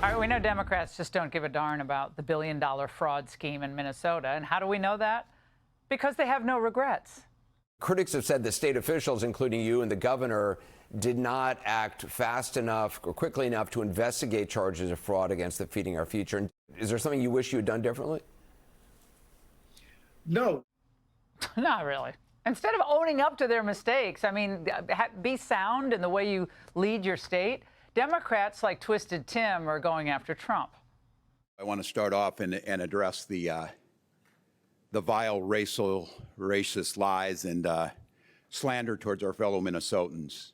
All right, we know Democrats just don't give a darn about the billion-dollar fraud scheme in Minnesota. And how do we know that? Because they have no regrets. Critics have said that state officials, including you and the governor, did not act fast enough or quickly enough to investigate charges of fraud against the Feeding Our Future. And is there something you wish you had done differently? No. Not really. Instead of owning up to their mistakes, I mean, be sound in the way you lead your state. Democrats like Twisted Tim are going after Trump. I want to start off and address the vile racist lies and slander towards our fellow Minnesotans.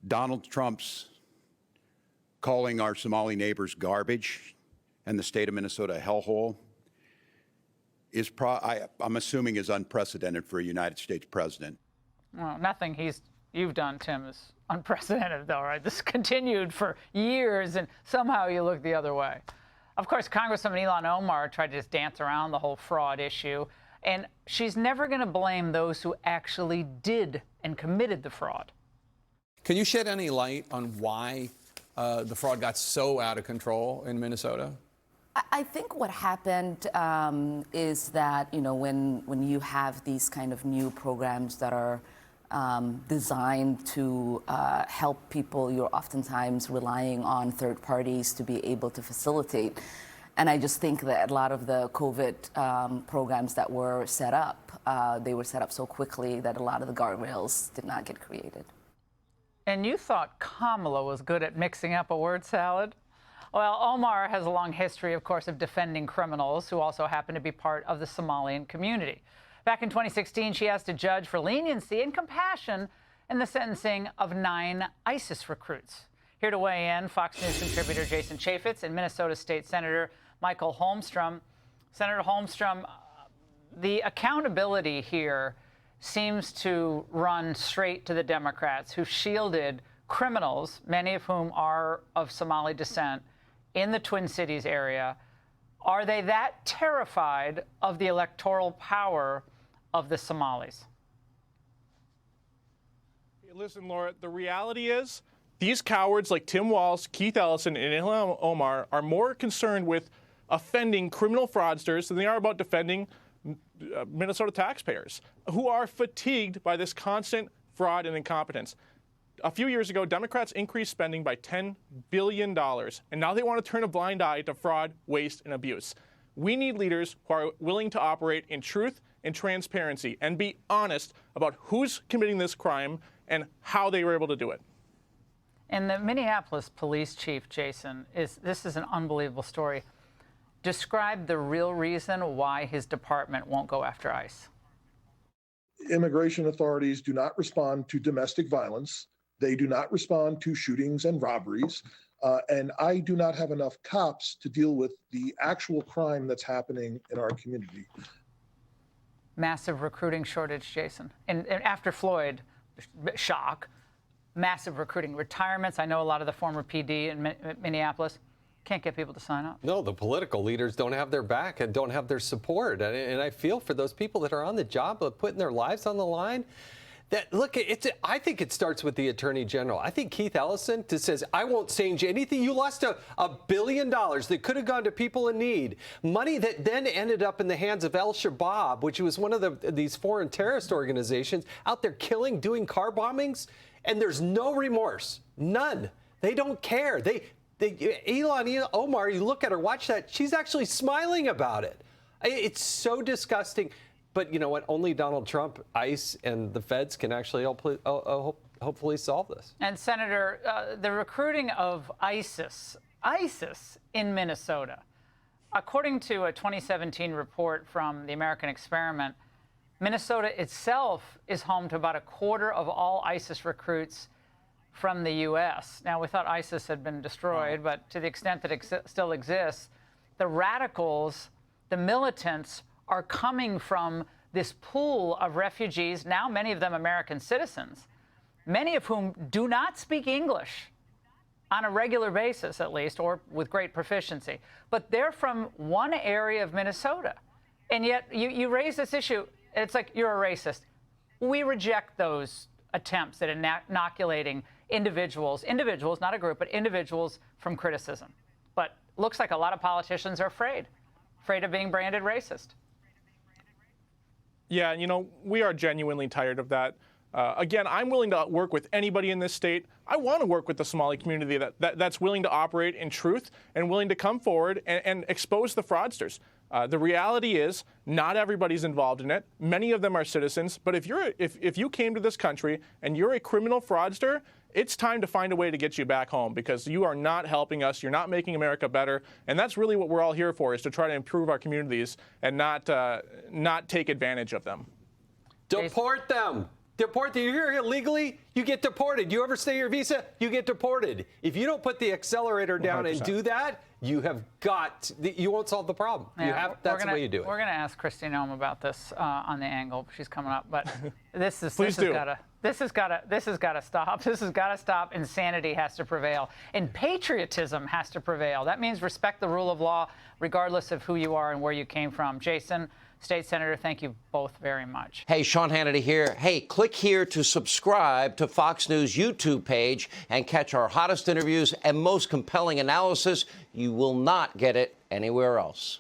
Donald Trump's calling our Somali neighbors garbage and the state of Minnesota a hellhole is, I'm assuming, is unprecedented for a United States president. Well, nothing you've done, Tim, is unprecedented, though, right? This continued for years, and somehow you look the other way. Of course, Congresswoman Ilhan Omar tried to just dance around the whole fraud issue, and she's never going to blame those who actually did and committed the fraud. Can you shed any light on why the fraud got so out of control in Minnesota? I think what happened is that, when you have these kind of new programs that are designed to help people, you're oftentimes relying on third parties to be able to facilitate. And I just think that a lot of the COVID programs that were set up, they were set up so quickly that a lot of the guardrails did not get created. And you thought Kamala was good at mixing up a word salad? Well, Omar has a long history, of course, of defending criminals who also happen to be part of the Somalian community. Back in 2016, she asked a judge for leniency and compassion in the sentencing of 9 ISIS recruits. Here to weigh in, Fox News contributor Jason Chaffetz and Minnesota State Senator Michael Holmstrom. Senator Holmstrom, the accountability here seems to run straight to the Democrats who shielded criminals, many of whom are of Somali descent, in the Twin Cities area. Are they that terrified of the electoral power of the Somalis? Listen, Laura, the reality is these cowards like Tim Walz, Keith Ellison, and Ilhan Omar are more concerned with offending criminal fraudsters than they are about defending Minnesota taxpayers who are fatigued by this constant fraud and incompetence. A few years ago, Democrats increased spending by $10 billion, and now they want to turn a blind eye to fraud, waste, and abuse. We need leaders who are willing to operate in truth and transparency and be honest about who's committing this crime and how they were able to do it. And the Minneapolis police chief, Jason, this is an unbelievable story. Describe the real reason why his department won't go after ICE. Immigration authorities do not respond to domestic violence. They do not respond to shootings and robberies. And I do not have enough cops to deal with the actual crime that's happening in our community. Massive recruiting shortage, Jason. And after Floyd, shock, massive recruiting. Retirements, I know a lot of the former PD in Minneapolis can't get people to sign up. No, the political leaders don't have their back and don't have their support. And I feel for those people that are on the job of putting their lives on the line. Look, I think it starts with the Attorney General. I think Keith Ellison just says, I won't change anything. You lost $1 billion that could have gone to people in need. Money that then ended up in the hands of Al-Shabaab, which was one of these foreign terrorist organizations out there killing, doing car bombings. And there's no remorse. None. They don't care. Ilhan Omar, you look at her, watch that. She's actually smiling about it. It's so disgusting. But you know what? Only Donald Trump, ICE, and the feds can actually hopefully solve this. And Senator, the recruiting of ISIS in Minnesota, according to a 2017 report from the American Experiment, Minnesota itself is home to about 1/4 of all ISIS recruits from the U.S. Now, we thought ISIS had been destroyed, but to the extent that it still exists, the radicals, the militants, are coming from this pool of refugees, now many of them American citizens, many of whom do not speak English on a regular basis, at least, or with great proficiency. But they're from one area of Minnesota. And yet you raise this issue, it's like you're a racist. We reject those attempts at inoculating individuals, not a group, but individuals from criticism. But looks like a lot of politicians are afraid of being branded racist. Yeah, you know, we are genuinely tired of that. Again, I'm willing to work with anybody in this state. I want to work with the Somali community that's willing to operate in truth and willing to come forward and expose the fraudsters. The reality is, not everybody's involved in it. Many of them are citizens. But if you came to this country and you're a criminal fraudster, it's time to find a way to get you back home, because you are not helping us. You're not making America better. And that's really what we're all here for, is to try to improve our communities and not take advantage of them. Deport them. Deport them. You're here illegally, you get deported. You overstay your visa, you get deported. If you don't put the accelerator down 100%. and do that, you won't solve the problem. That's the way you do it. We're going to ask Kristi Noem about this on The Angle. She's coming up, but this has got to stop. This has got to stop. Insanity has to prevail, and patriotism has to prevail. That means respect the rule of law, regardless of who you are and where you came from. Jason, State Senator, thank you both very much. Hey, Sean Hannity here. Hey, click here to subscribe to Fox News YouTube page and catch our hottest interviews and most compelling analysis. You will not get it anywhere else.